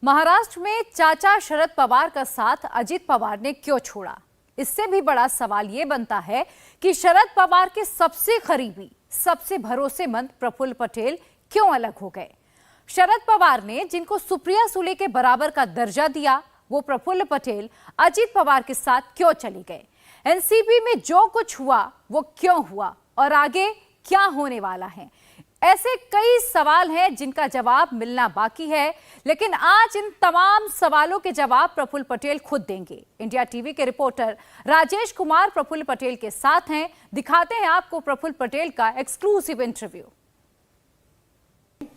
महाराष्ट्र में चाचा शरद पवार का साथ अजित पवार ने क्यों छोड़ा? इससे भी बड़ा सवाल यह बनता है कि शरद पवार के सबसे करीबी, सबसे भरोसेमंद प्रफुल्ल पटेल क्यों अलग हो गए? शरद पवार ने जिनको सुप्रिया सुले के बराबर का दर्जा दिया, वो प्रफुल्ल पटेल अजित पवार के साथ क्यों चले गए? एनसीपी में जो कुछ हुआ वो क्यों हुआ और आगे क्या होने वाला है? ऐसे कई सवाल हैं जिनका जवाब मिलना बाकी है, लेकिन आज इन तमाम सवालों के जवाब प्रफुल्ल पटेल खुद देंगे। इंडिया टीवी के रिपोर्टर राजेश कुमार प्रफुल्ल पटेल के साथ हैं। दिखाते हैं आपको प्रफुल्ल पटेल का एक्सक्लूसिव इंटरव्यू।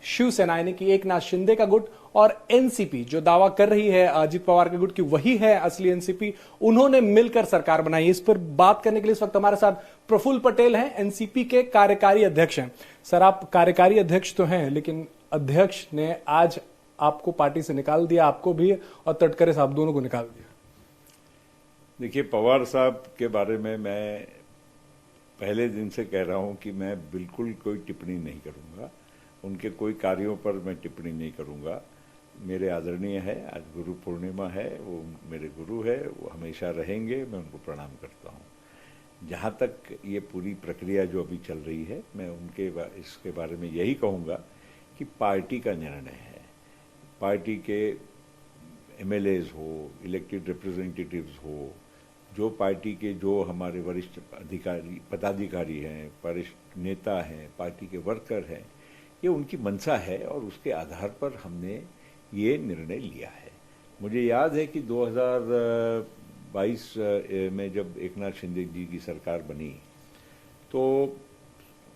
शिवसेना यानी कि एकनाथ शिंदे का गुट और एनसीपी जो दावा कर रही है अजित पवार के गुट की वही है असली एनसीपी, उन्होंने मिलकर सरकार बनाई। इस पर बात करने के लिए इस वक्त हमारे साथ प्रफुल्ल पटेल हैं, एनसीपी के कार्यकारी अध्यक्ष हैं। सर, आप कार्यकारी अध्यक्ष तो हैं, लेकिन अध्यक्ष ने आज आपको पार्टी से निकाल दिया, आपको भी और तटकरे साहब दोनों को निकाल दिया। देखिए, पवार साहब के बारे में मैं पहले दिन से कह रहा हूं कि मैं बिल्कुल कोई टिप्पणी नहीं करूंगा, उनके कोई कार्यों पर मैं टिप्पणी नहीं करूंगा। मेरे आदरणीय है, आज गुरु पूर्णिमा है, वो मेरे गुरु है, वो हमेशा रहेंगे, मैं उनको प्रणाम करता हूं। जहां तक ये पूरी प्रक्रिया जो अभी चल रही है, मैं इसके बारे में यही कहूंगा कि पार्टी का निर्णय है। पार्टी के एमएलएज हो, इलेक्टेड रिप्रेजेंटेटिव्स हो, जो पार्टी के जो हमारे वरिष्ठ पदाधिकारी हैं, वरिष्ठ नेता हैं, पार्टी के वर्कर हैं, ये उनकी मंशा है और उसके आधार पर हमने ये निर्णय लिया है। मुझे याद है कि 2022 में जब एकनाथ शिंदे जी की सरकार बनी तो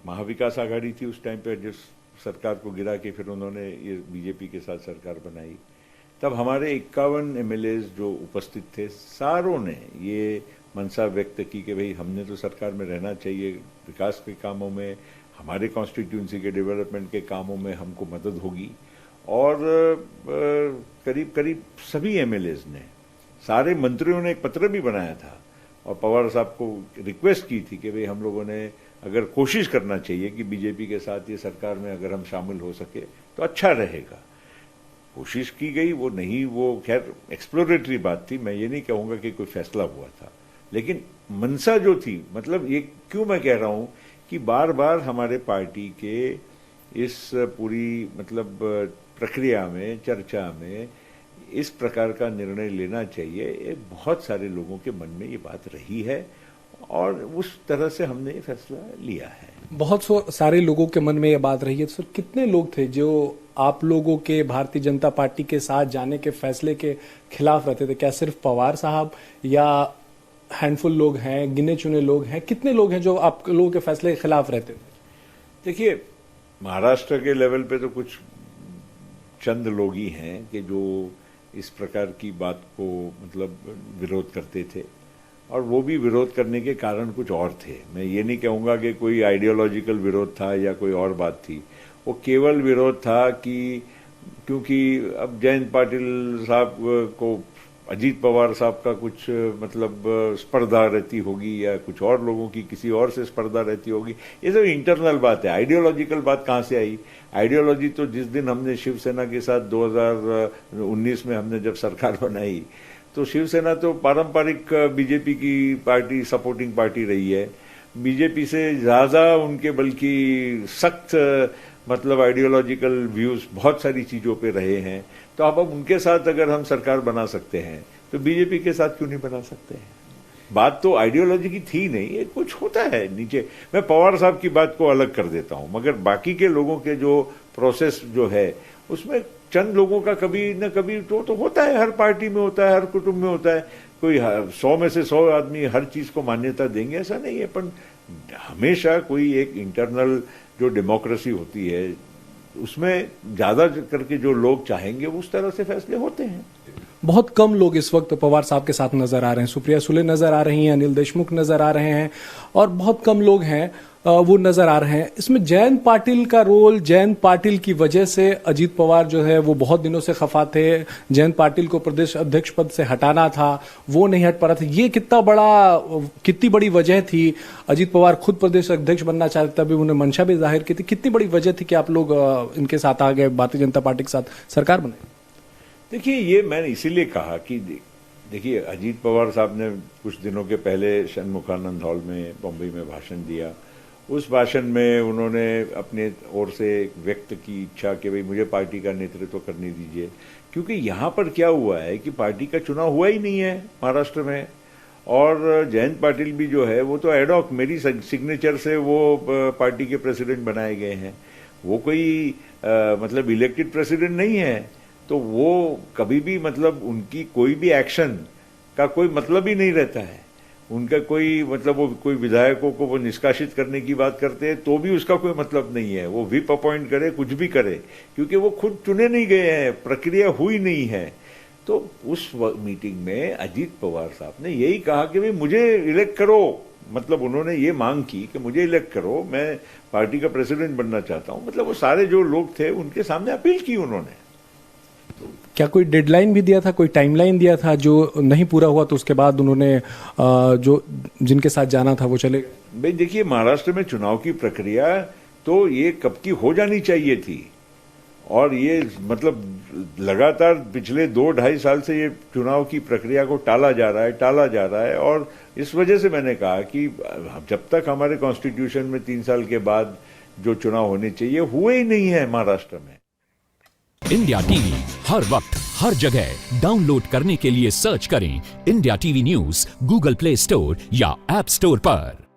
महाविकास आघाड़ी थी उस टाइम पे, जिस सरकार को गिरा के फिर उन्होंने ये बीजेपी के साथ सरकार बनाई। तब हमारे 51 एमएलएज जो उपस्थित थे, सारों ने ये मंशा व्यक्त की कि भाई हमने तो सरकार में रहना चाहिए, विकास के कामों में, हमारे कॉन्स्टिट्यूंसी के डेवलपमेंट के कामों में हमको मदद होगी। और करीब करीब सभी एमएलएज ने, सारे मंत्रियों ने एक पत्र भी बनाया था और पवार साहब को रिक्वेस्ट की थी कि भाई हम लोगों ने अगर कोशिश करना चाहिए कि बीजेपी के साथ ये सरकार में अगर हम शामिल हो सके तो अच्छा रहेगा। कोशिश की गई, वो नहीं, वो खैर एक्सप्लोरेटरी बात थी, मैं ये नहीं कहूंगा कि कोई फैसला हुआ था, लेकिन मंशा जो थी, मतलब ये क्यों मैं कह रहा हूं कि बार बार हमारे पार्टी के इस पूरी मतलब प्रक्रिया में, चर्चा में इस प्रकार का निर्णय लेना चाहिए, ये बहुत सारे लोगों के मन में ये बात रही है और उस तरह से हमने ये फैसला लिया है। बहुत सारे लोगों के मन में ये बात रही है। तो कितने लोग थे जो आप लोगों के भारतीय जनता पार्टी के साथ जाने के फैसले के खिलाफ रहते थे? क्या सिर्फ पवार साहब या हैंडफुल लोग हैं, गिने चुने लोग हैं? कितने लोग हैं जो आप लोगों के फैसले के खिलाफ रहते थे? देखिए, महाराष्ट्र के लेवल पे तो कुछ चंद लोग ही हैं कि जो इस प्रकार की बात को मतलब विरोध करते थे, और वो भी विरोध करने के कारण कुछ और थे। मैं ये नहीं कहूँगा कि कोई आइडियोलॉजिकल विरोध था या कोई और बात थी। वो केवल विरोध था कि क्योंकि अब जयंत पाटिल साहब को अजीत पवार साहब का कुछ मतलब स्पर्धा रहती होगी या कुछ और लोगों की किसी और से स्पर्धा रहती होगी, ये सब इंटरनल बात है। आइडियोलॉजिकल बात कहाँ से आई? आइडियोलॉजी तो जिस दिन हमने शिवसेना के साथ 2019 में हमने जब सरकार बनाई तो शिवसेना तो पारंपरिक बीजेपी की पार्टी, सपोर्टिंग पार्टी रही है। बीजेपी से ज्यादा उनके बल्कि सख्त मतलब आइडियोलॉजिकल व्यूज बहुत सारी चीजों पे रहे हैं। तो अब उनके साथ अगर हम सरकार बना सकते हैं तो बीजेपी के साथ क्यों नहीं बना सकते हैं? बात तो आइडियोलॉजी की थी नहीं, ये कुछ होता है नीचे। मैं पवार साहब की बात को अलग कर देता हूं, मगर बाकी के लोगों के जो प्रोसेस जो है उसमें चंद लोगों का कभी न कभी तो होता है, हर पार्टी में होता है, हर कुटुंब में होता है। कोई 100 में से 100 आदमी हर चीज को मान्यता देंगे ऐसा नहीं है, पर हमेशा कोई एक इंटरनल जो डेमोक्रेसी होती है उसमें ज्यादा करके जो लोग चाहेंगे उस तरह से फैसले होते हैं। बहुत कम लोग इस वक्त पवार साहब के साथ नजर आ रहे हैं। सुप्रिया सुले नजर आ रही हैं, अनिल देशमुख नजर आ रहे हैं और बहुत कम लोग हैं वो नजर आ रहे हैं। इसमें जयंत पाटिल का रोल, जयंत पाटिल की वजह से अजीत पवार जो है वो बहुत दिनों से खफा थे। जयंत पाटिल को प्रदेश अध्यक्ष पद से हटाना था, वो नहीं हट पा रहा था। ये कितनी बड़ी वजह थी? अजीत पवार खुद प्रदेश अध्यक्ष बनना चाहते, तभी उन्हें मंशा भी जाहिर की थी। कितनी बड़ी वजह थी कि आप लोग इनके साथ आ गए, भारतीय जनता पार्टी के साथ सरकार बनाई? देखिए, ये मैंने इसीलिए कहा कि देखिए, अजीत पवार साहब ने कुछ दिनों के पहले षणमुखानंद हॉल में बम्बई में भाषण दिया। उस भाषण में उन्होंने अपने ओर से व्यक्त की इच्छा कि भाई मुझे पार्टी का नेतृत्व करने दीजिए, क्योंकि यहाँ पर क्या हुआ है कि पार्टी का चुनाव हुआ ही नहीं है महाराष्ट्र में। और जयंत पाटिल भी जो है वो तो एडॉक मेरी सिग्नेचर से वो पार्टी के प्रेसिडेंट बनाए गए हैं, वो कोई मतलब इलेक्टेड प्रेसिडेंट नहीं है। तो वो कभी भी मतलब उनकी कोई भी एक्शन का कोई मतलब ही नहीं रहता है। उनका कोई मतलब वो कोई विधायकों को वो निष्कासित करने की बात करते हैं तो भी उसका कोई मतलब नहीं है। वो व्हिप अपॉइंट करे, कुछ भी करे, क्योंकि वो खुद चुने नहीं गए हैं, प्रक्रिया हुई नहीं है। तो उस मीटिंग में अजीत पवार साहब ने यही कहा कि भाई मुझे इलेक्ट करो, मतलब उन्होंने ये मांग की कि मुझे इलेक्ट करो, मैं पार्टी का प्रेसिडेंट बनना चाहता हूं। मतलब वो सारे जो लोग थे उनके सामने अपील की उन्होंने। क्या कोई डेडलाइन भी दिया था, कोई टाइमलाइन दिया था? जो नहीं पूरा हुआ तो उसके बाद उन्होंने जो जिनके साथ जाना था वो चले गए? भाई देखिए, महाराष्ट्र में चुनाव की प्रक्रिया तो ये कब की हो जानी चाहिए थी, और ये मतलब लगातार पिछले 2-2.5 साल से ये चुनाव की प्रक्रिया को टाला जा रहा है। और इस वजह से मैंने कहा कि जब तक हमारे कॉन्स्टिट्यूशन में 3 साल के बाद जो चुनाव होने चाहिए हुए ही नहीं है महाराष्ट्र में। इंडिया टीवी हर वक्त हर जगह डाउनलोड करने के लिए सर्च करें India TV news Google play store या ऐप स्टोर पर।